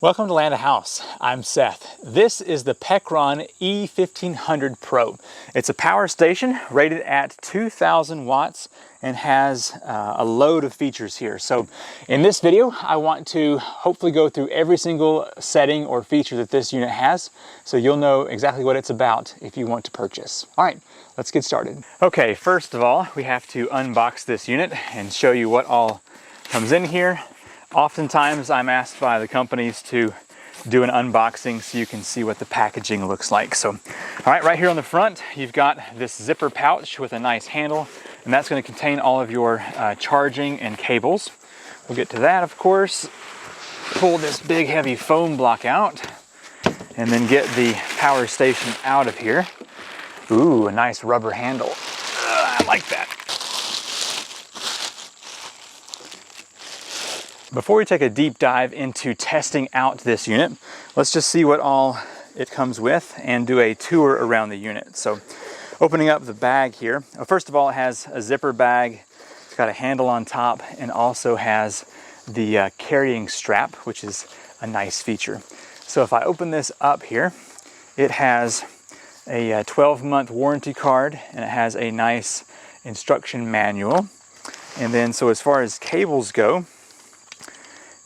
Welcome to Land a House. I'm Seth. This is the Pecron E1500 Pro. It's a power station rated at 2,000 watts and has a load of features here. So in this video, I want to hopefully go through every single setting or feature that this unit has, so you'll know exactly what it's about if you want to purchase. All right, let's get started. Okay, first of all, we have to unbox this unit and show you what all comes in here. Oftentimes I'm asked by the companies to do an unboxing so you can see what the packaging looks like. So, all right here on the front, you've got this zipper pouch with a nice handle, and that's going to contain all of your charging and cables. We'll get to that, of course. Pull this big heavy foam block out, and then get the power station out of here. Ooh, a nice rubber handle. I like that. Before we take a deep dive into testing out this unit, let's just see what all it comes with and do a tour around the unit. So, opening up the bag here, first of all, it has a zipper bag. It's got a handle on top and also has the carrying strap, which is a nice feature. So if I open this up here, it has a 12-month warranty card, and it has a nice instruction manual. And then, so as far as cables go,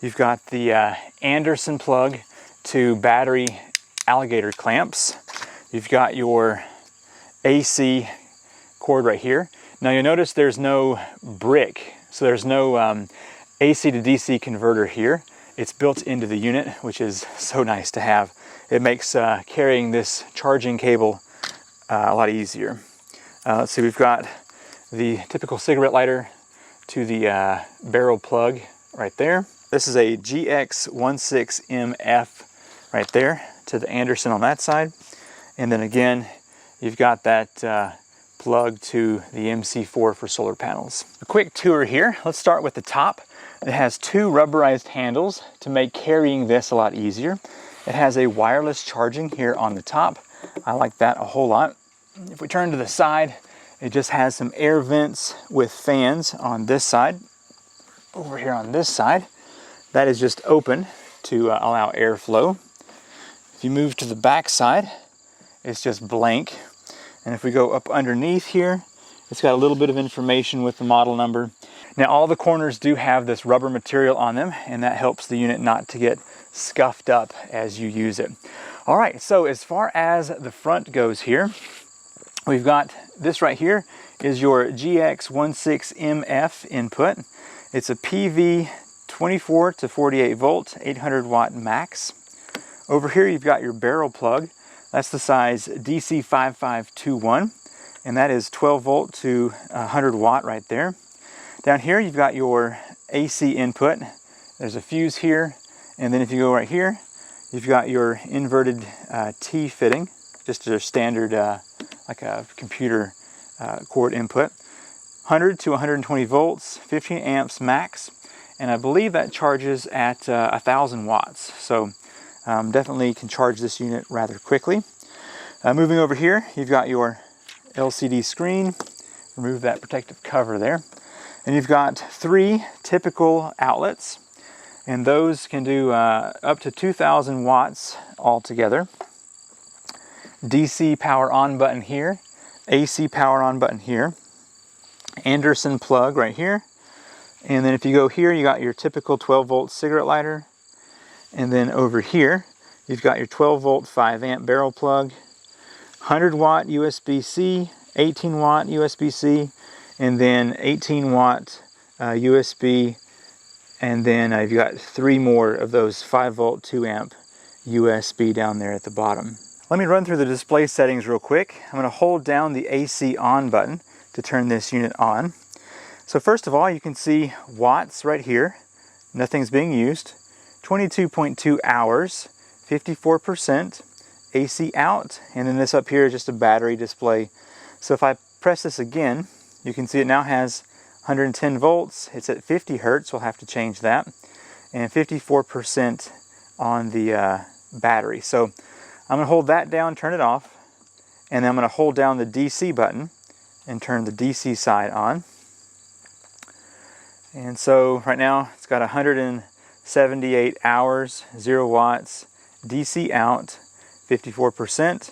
you've got the Anderson plug to battery alligator clamps. You've got your AC cord right here. Now you'll notice there's no brick, so there's no AC to DC converter here. It's built into the unit, which is so nice to have. It makes carrying this charging cable a lot easier. Let's see, we've got the typical cigarette lighter to the barrel plug right there. This is a GX16MF right there to the Anderson on that side. And then again, you've got that plug to the MC4 for solar panels. A quick tour here. Let's start with the top. It has two rubberized handles to make carrying this a lot easier. It has a wireless charging here on the top. I like that a whole lot. If we turn to the side, it just has some air vents with fans on this side. Over here on this side, that is just open to allow airflow. If you move to the back side, it's just blank. And if we go up underneath here, it's got a little bit of information with the model number. Now all the corners do have this rubber material on them, and that helps the unit not to get scuffed up as you use it. All right, so as far as the front goes here, we've got this right here is your GX16MF input. It's a PV 24 to 48 volt, 800 watt max. Over here you've got your barrel plug. That's the size DC5521, and that is 12 volt to 100 watt right there. Down here you've got your AC input. There's a fuse here, and then if you go right here, you've got your inverted T fitting, just a standard like a computer cord input. 100 to 120 volts, 15 amps max. And I believe that charges at 1,000 watts. So definitely can charge this unit rather quickly. Moving over here, you've got your LCD screen. Remove that protective cover there. And you've got three typical outlets. And those can do up to 2,000 watts altogether. DC power on button here. AC power on button here. Anderson plug right here. And then if you go here, you got your typical 12 volt cigarette lighter. And then over here, you've got your 12 volt 5 amp barrel plug, 100 watt USB-C, 18 watt USB-C, and then 18 watt USB. And then you've got three more of those 5 volt 2 amp USB down there at the bottom. Let me run through the display settings real quick. I'm going to hold down the AC on button to turn this unit on. So first of all, you can see watts right here. Nothing's being used. 22.2 hours, 54% AC out, and then this up here is just a battery display. So if I press this again, you can see it now has 110 volts. It's at 50 hertz. We'll have to change that. And 54% on the battery. So I'm going to hold that down, turn it off, and then I'm going to hold down the DC button and turn the DC side on. And so right now it's got 100 78 hours, 0 watts, DC out, 54%.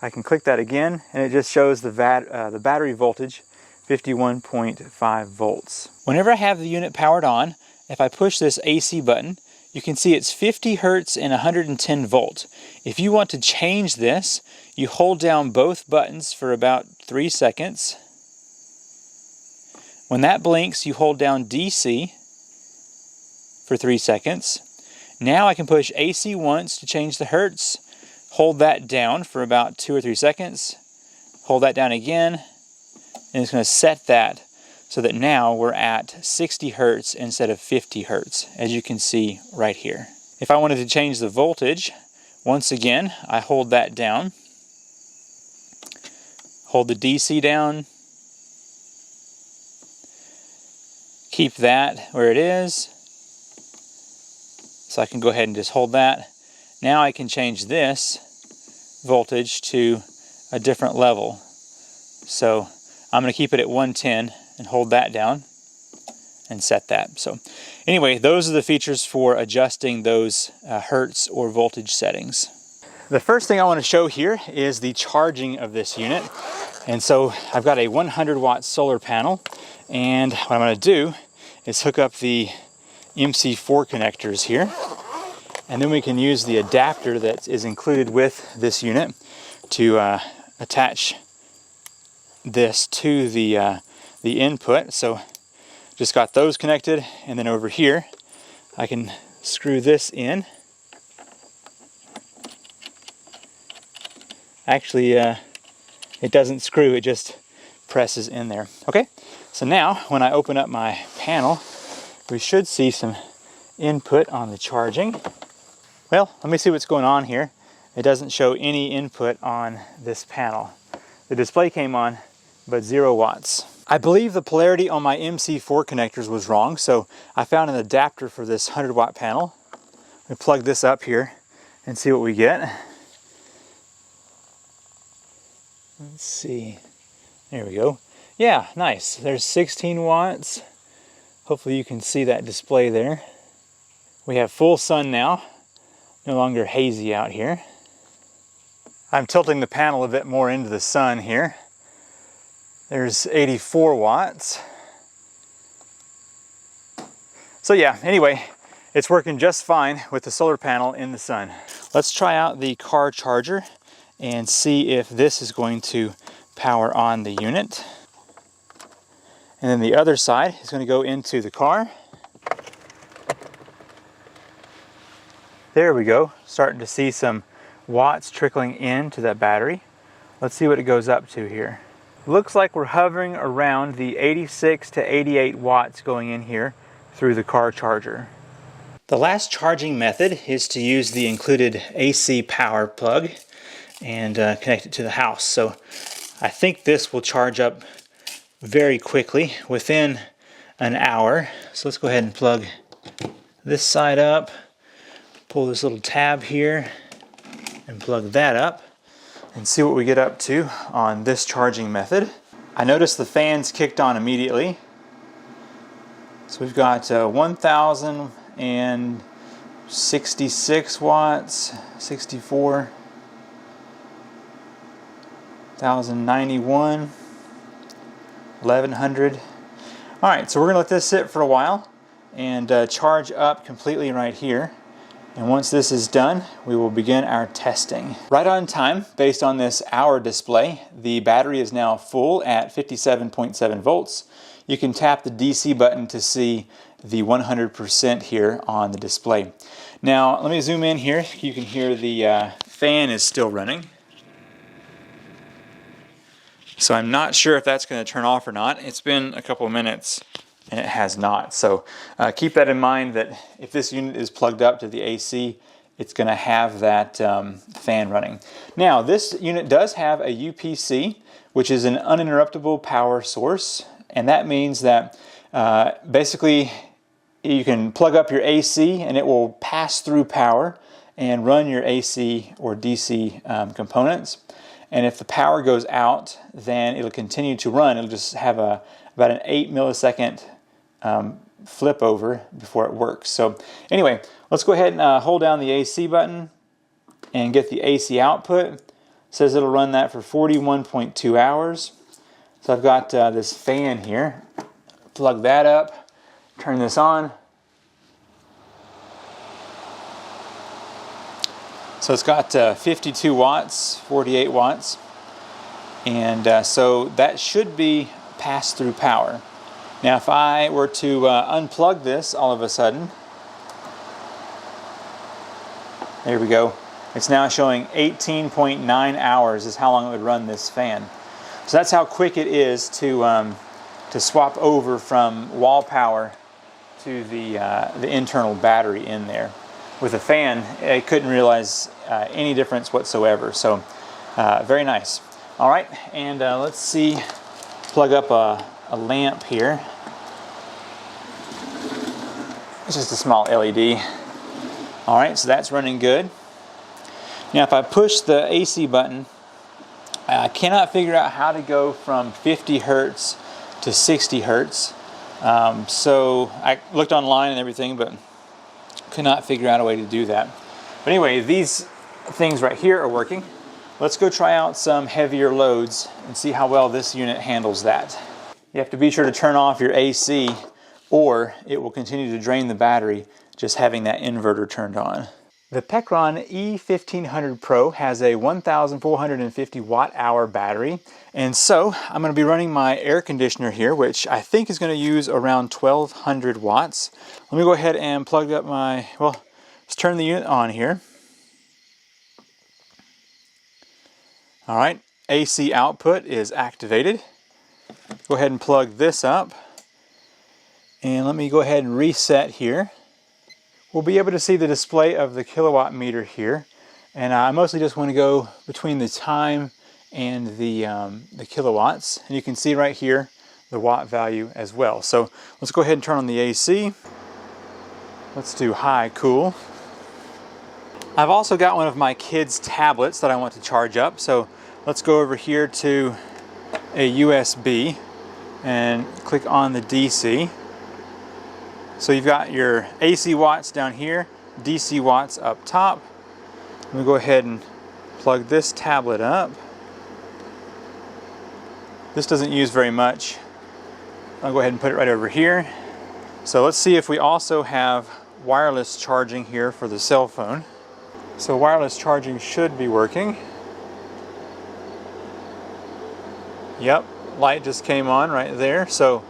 I can click that again and it just shows the battery voltage, 51.5 volts. Whenever I have the unit powered on, if I push this AC button, you can see it's 50 hertz and 110 volt. If you want to change this, you hold down both buttons for about 3 seconds. When that blinks, you hold down DC for 3 seconds. Now I can push AC once to change the hertz, hold that down for about 2 or 3 seconds, hold that down again, and it's going to set that so that now we're at 60 hertz instead of 50 hertz, as you can see right here. If I wanted to change the voltage, once again, I hold that down, hold the DC down, keep that where it is, so I can go ahead and just hold that. Now I can change this voltage to a different level. So I'm going to keep it at 110 and hold that down and set that. So anyway, those are the features for adjusting those hertz or voltage settings. The first thing I want to show here is the charging of this unit. And so I've got a 100 watt solar panel, and what I'm going to do is hook up the MC4 connectors here, and then we can use the adapter that is included with this unit to attach this to the input. So just got those connected, and then over here I can screw this in. Actually it doesn't screw, it just presses in there. Okay, so now when I open up my panel, we should see some input on the charging. Well, let me see what's going on here. It doesn't show any input on this panel. The display came on, but 0 watts. I believe the polarity on my MC4 connectors was wrong, so I found an adapter for this 100 watt panel. We plug this up here and see what we get. Let's see. There we go. Yeah, nice. There's 16 watts. Hopefully you can see that display there. We have full sun now. No longer hazy out here. I'm tilting the panel a bit more into the sun here. There's 84 watts. So yeah, anyway, it's working just fine with the solar panel in the sun. Let's try out the car charger and see if this is going to power on the unit. And then the other side is going to go into the car. There we go, starting to see some watts trickling into that battery. Let's see what it goes up to here. Looks like we're hovering around the 86 to 88 watts going in here through the car charger. The last charging method is to use the included AC power plug and connect it to the house. So I think this will charge up very quickly, within an hour. So let's go ahead and plug this side up, pull this little tab here and plug that up and see what we get up to on this charging method. I noticed the fans kicked on immediately. So we've got 1,066 watts, 64, 1,091, 1,100. All right, so we're gonna let this sit for a while and charge up completely right here. And once this is done, we will begin our testing. Right on time, based on this hour display, the battery is now full at 57.7 volts. You can tap the DC button to see the 100% here on the display. Now, let me zoom in here. You can hear the fan is still running. So I'm not sure if that's going to turn off or not. It's been a couple of minutes and it has not. So keep that in mind, that if this unit is plugged up to the AC, it's going to have that fan running. Now, this unit does have a UPC, which is an uninterruptible power source, and that means that basically you can plug up your AC and it will pass through power and run your AC or DC components. And if the power goes out, then it'll continue to run. It'll just have about an 8 millisecond flip over before it works. So anyway, let's go ahead and hold down the AC button and get the AC output. It says it'll run that for 41.2 hours. So I've got this fan here. Plug that up, turn this on. So it's got 52 watts, 48 watts, and so that should be pass-through power. Now if I were to unplug this all of a sudden, there we go. It's now showing 18.9 hours is how long it would run this fan. So that's how quick it is to swap over from wall power to the internal battery in there. With a fan, I couldn't realize any difference whatsoever. So very nice. All right, and let's see, plug up a lamp here. It's just a small LED. All right, so that's running good. Now if I push the AC button, I cannot figure out how to go from 50 hertz to 60 hertz. So I looked online and everything, but could not figure out a way to do that. But anyway, these things right here are working. Let's go try out some heavier loads and see how well this unit handles that. You have to be sure to turn off your AC or it will continue to drain the battery just having that inverter turned on. The Pecron E1500 Pro has a 1,450 watt-hour battery, and so I'm going to be running my air conditioner here, which I think is going to use around 1,200 watts. Let me go ahead and plug up my, well, let's turn the unit on here. All right, AC output is activated. Go ahead and plug this up, and let me go ahead and reset here. We'll be able to see the display of the kilowatt meter here, and I mostly just want to go between the time and the kilowatts, and you can see right here the watt value as well. So let's go ahead and turn on the AC. Let's do high cool. I've also got one of my kids' tablets that I want to charge up, so let's go over here to a USB and click on the DC. So you've got your AC watts down here, DC watts up top. Let me go ahead and plug this tablet up. This doesn't use very much. I'll go ahead and put it right over here. So let's see if we also have wireless charging here for the cell phone. So wireless charging should be working. Yep, light just came on right there. So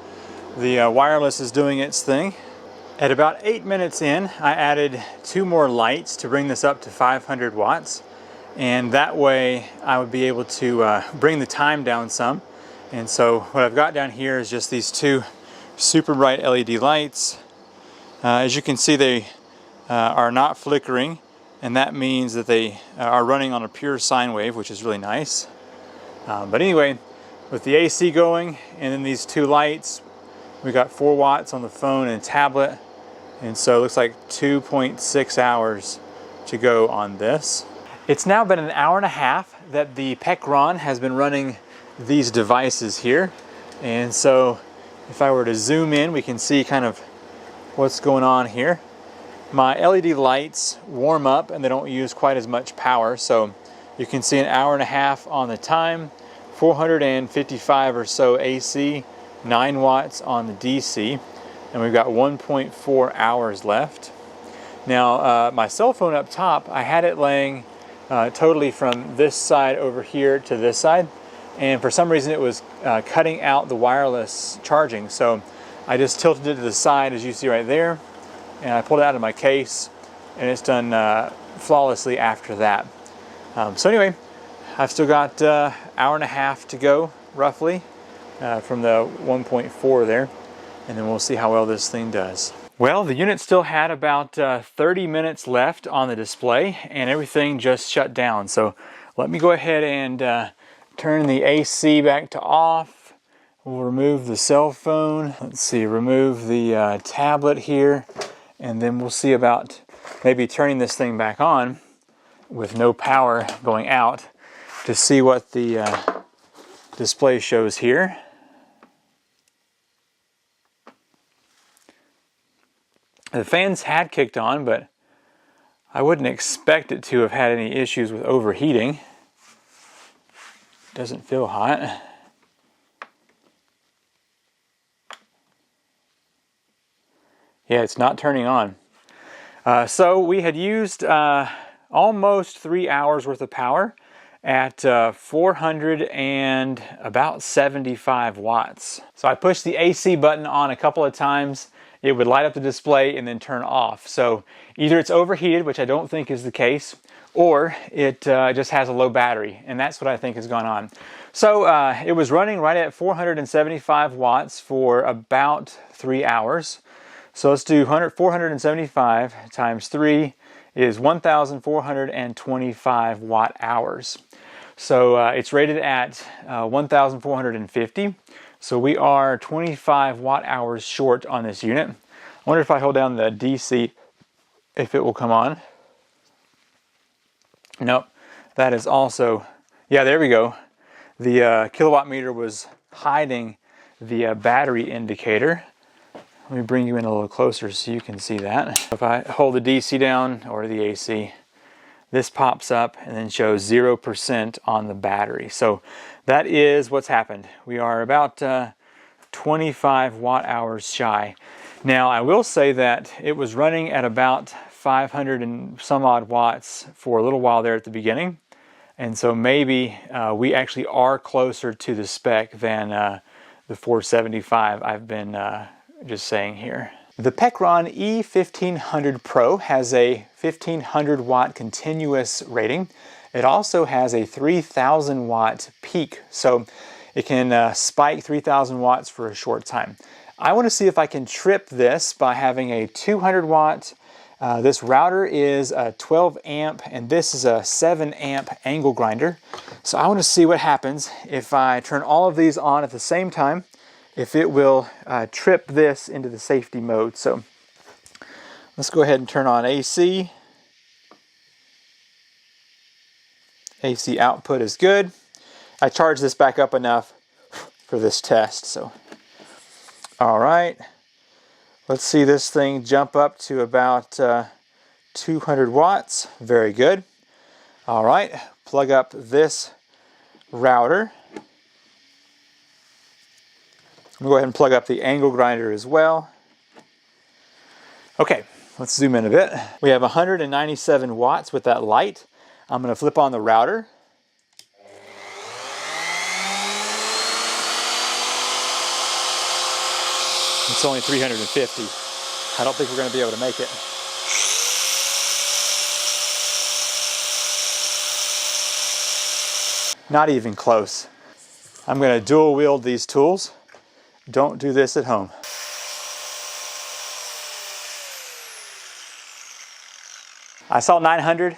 the wireless is doing its thing. At about 8 minutes in, I added 2 more lights to bring this up to 500 watts. And that way I would be able to bring the time down some. And so what I've got down here is just these 2 super bright LED lights. As you can see, they are not flickering, and that means that they are running on a pure sine wave, which is really nice. But anyway, with the AC going and then these 2 lights, we got 4 watts on the phone and tablet. And so it looks like 2.6 hours to go on this. It's now been an hour and a half that the Pecron has been running these devices here. And so if I were to zoom in, we can see kind of what's going on here. My LED lights warm up and they don't use quite as much power. So you can see an hour and a half on the time, 455 or so AC, 9 watts on the DC. And we've got 1.4 hours left. Now my cell phone up top, I had it laying totally from this side over here to this side, and for some reason it was cutting out the wireless charging. So I just tilted it to the side, as you see right there, and I pulled it out of my case, and it's done flawlessly after that. So anyway, I've still got an hour and a half to go roughly from the 1.4 there. And then we'll see how well this thing does. Well, the unit still had about 30 minutes left on the display, and everything just shut down. So let me go ahead and turn the AC back to off. We'll remove the cell phone. Let's see, remove the tablet here, and then we'll see about maybe turning this thing back on with no power going out to see what the display shows here. The fans had kicked on, but I wouldn't expect it to have had any issues with overheating. Doesn't feel hot. Yeah, it's not turning on. So we had used almost 3 hours worth of power at 475 watts. So I pushed the AC button on a couple of times. It would light up the display and then turn off. So either it's overheated, which I don't think is the case, or it just has a low battery, and that's what I think has gone on. So it was running right at 475 watts for about 3 hours. So let's do 475 times 3 is 1,425 watt hours. So it's rated at 1,450. So we are 25 watt hours short on this unit. I wonder if I hold down the DC, if it will come on. Nope, that is also, yeah, there we go. The kilowatt meter was hiding the battery indicator. Let me bring you in a little closer so you can see that. If I hold the DC down, or the AC, this pops up and then shows 0% on the battery. So that is what's happened. We are about 25 watt hours shy. Now I will say that it was running at about 500 and some odd watts for a little while there at the beginning. And so maybe we actually are closer to the spec than the 475 I've been just saying here. The Pecron E1500 Pro has a 1500 watt continuous rating. It also has a 3000 watt peak, so it can spike 3000 watts for a short time. I want to see if I can trip this by having a 200 watt. This router is a 12 amp and this is a 7 amp angle grinder. So I want to see what happens if I turn all of these on at the same time, if it will trip this into the safety mode. So let's go ahead and turn on AC. AC output is good. I charged this back up enough for this test. So, all right. Let's see this thing jump up to about 200 watts. Very good. All right, plug up this router. I'm going to go ahead and plug up the angle grinder as well. Okay, let's zoom in a bit. We have 197 watts with that light. I'm going to flip on the router. It's only 350. I don't think we're going to be able to make it. Not even close. I'm going to dual wield these tools. Don't do this at home. I saw 900.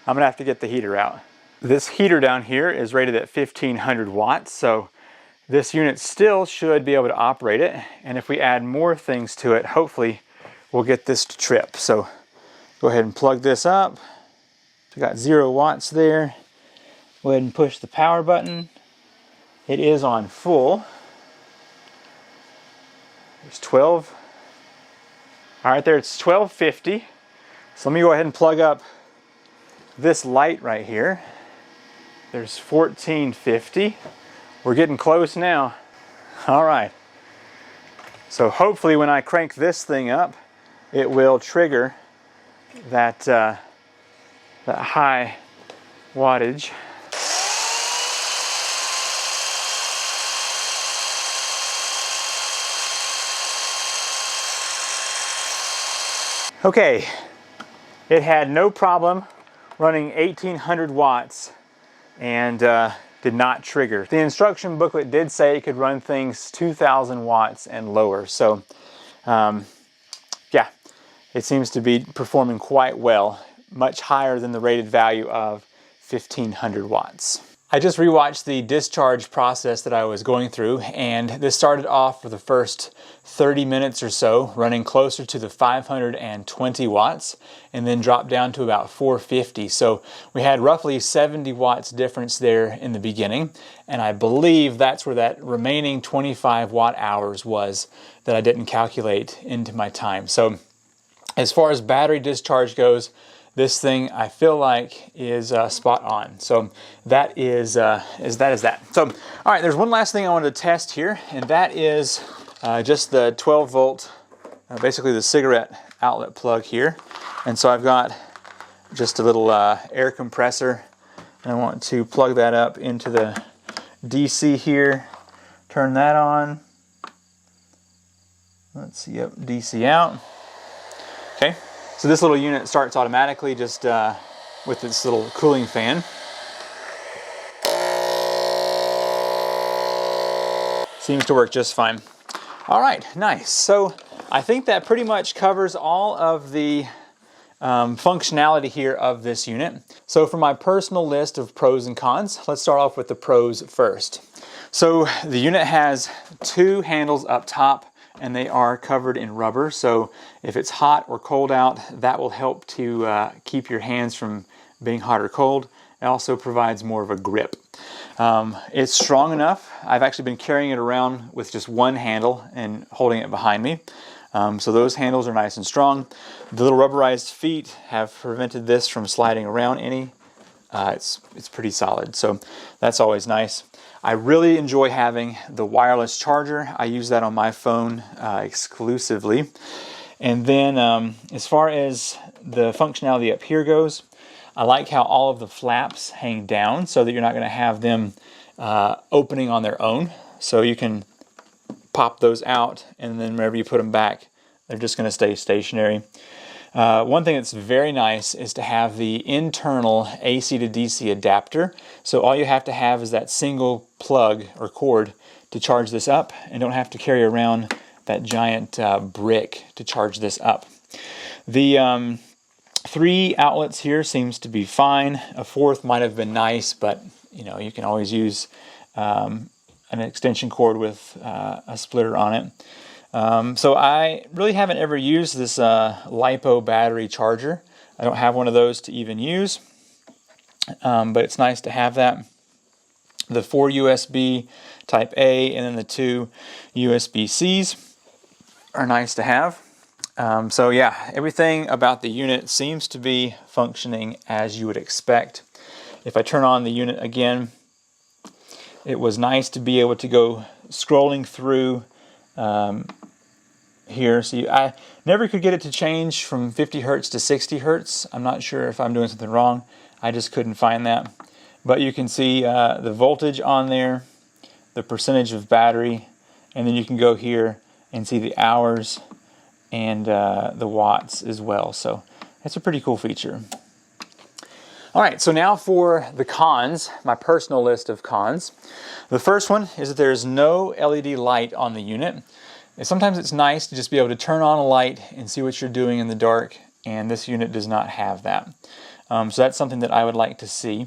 I'm going to have to get the heater out. This heater down here is rated at 1500 watts, so this unit still should be able to operate it. And if we add more things to it, hopefully we'll get this to trip. So go ahead and plug this up. We got 0 watts there. Go ahead and push the power button. It is on full. There's 12. All right, there it's 1250. So let me go ahead and plug up this light right here. There's 1450. We're getting close now. All right. So hopefully when I crank this thing up, it will trigger that, that high wattage. Okay, it had no problem running 1800 watts and did not trigger. The instruction booklet did say it could run things 2000 watts and lower. So yeah, it seems to be performing quite well, much higher than the rated value of 1500 watts. I just rewatched the discharge process that I was going through, and this started off for the first 30 minutes or so running closer to the 520 watts and then dropped down to about 450. So we had roughly 70 watts difference there in the beginning, and I believe that's where that remaining 25 watt hours was that I didn't calculate into my time. So as far as battery discharge goes, this thing I feel like is spot on. So that is that. So, all right, there's one last thing I wanted to test here, and that is just the 12 volt, basically the cigarette outlet plug here. And so I've got just a little air compressor, and I want to plug that up into the DC here, turn that on. Let's see, yep, DC out. Okay, so this little unit starts automatically just with this little cooling fan. Seems to work just fine. All right, nice. So I think that pretty much covers all of the functionality here of this unit. So for my personal list of pros and cons, let's start off with the pros first. So the unit has 2 handles up top, and they are covered in rubber. So if it's hot or cold out, that will help to keep your hands from being hot or cold. It also provides more of a grip. It's strong enough. I've actually been carrying it around with just one handle and holding it behind me. So those handles are nice and strong. The little rubberized feet have prevented this from sliding around any. It's pretty solid, so that's always nice. I really enjoy having the wireless charger. I use that on my phone exclusively. And then as far as the functionality up here goes, I like how all of the flaps hang down so that you're not going to have them opening on their own. So you can pop those out, and then whenever you put them back, they're just going to stay stationary. One thing that's very nice is to have the internal AC to DC adapter. So all you have to have is that single plug or cord to charge this up, and don't have to carry around that giant brick to charge this up. The 3 outlets here seems to be fine. A 4th might have been nice, but you know, you can always use an extension cord with a splitter on it. So I really haven't ever used this LiPo battery charger. I don't have one of those to even use, but it's nice to have that. The 4 USB type A and then the 2 USB-Cs are nice to have. So yeah, everything about the unit seems to be functioning as you would expect. If I turn on the unit again, it was nice to be able to go scrolling through here. See, I never could get it to change from 50 hertz to 60 hertz. I'm not sure if I'm doing something wrong. I just couldn't find that. But you can see the voltage on there, the percentage of battery, and then you can go here and see the hours and the watts as well. So that's a pretty cool feature. All right, so now for the cons, my personal list of cons. The first one is that there's no LED light on the unit. And sometimes it's nice to just be able to turn on a light and see what you're doing in the dark, and this unit does not have that. So that's something that I would like to see.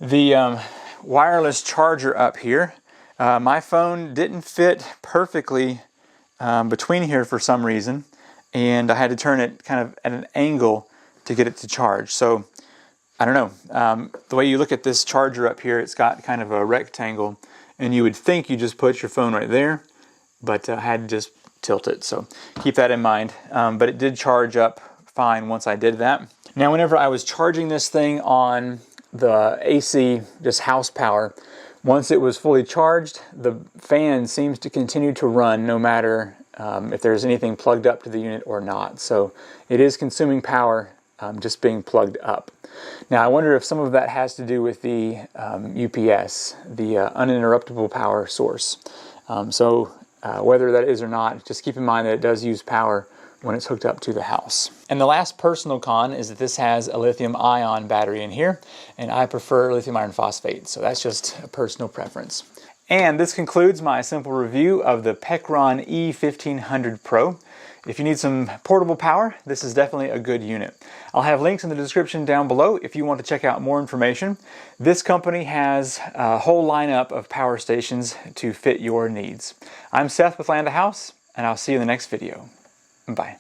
The wireless charger up here, my phone didn't fit perfectly between here for some reason, and I had to turn it kind of at an angle to get it to charge. So I don't know, the way you look at this charger up here, it's got kind of a rectangle, and you would think you just put your phone right there, but I had to just tilt it, so keep that in mind. But it did charge up fine once I did that. Now whenever I was charging this thing on the AC, just house power, once it was fully charged, the fan seems to continue to run no matter if there's anything plugged up to the unit or not. So it is consuming power just being plugged up. Now I wonder if some of that has to do with the UPS, the uninterruptible power source. Whether that is or not, just keep in mind that it does use power when it's hooked up to the house. And the last personal con is that this has a lithium-ion battery in here, and I prefer lithium iron phosphate, so that's just a personal preference. And this concludes my simple review of the Pecron E1500 Pro. If you need some portable power, this is definitely a good unit. I'll have links in the description down below if you want to check out more information. This company has a whole lineup of power stations to fit your needs. I'm Seth with Land of House, and I'll see you in the next video. Bye.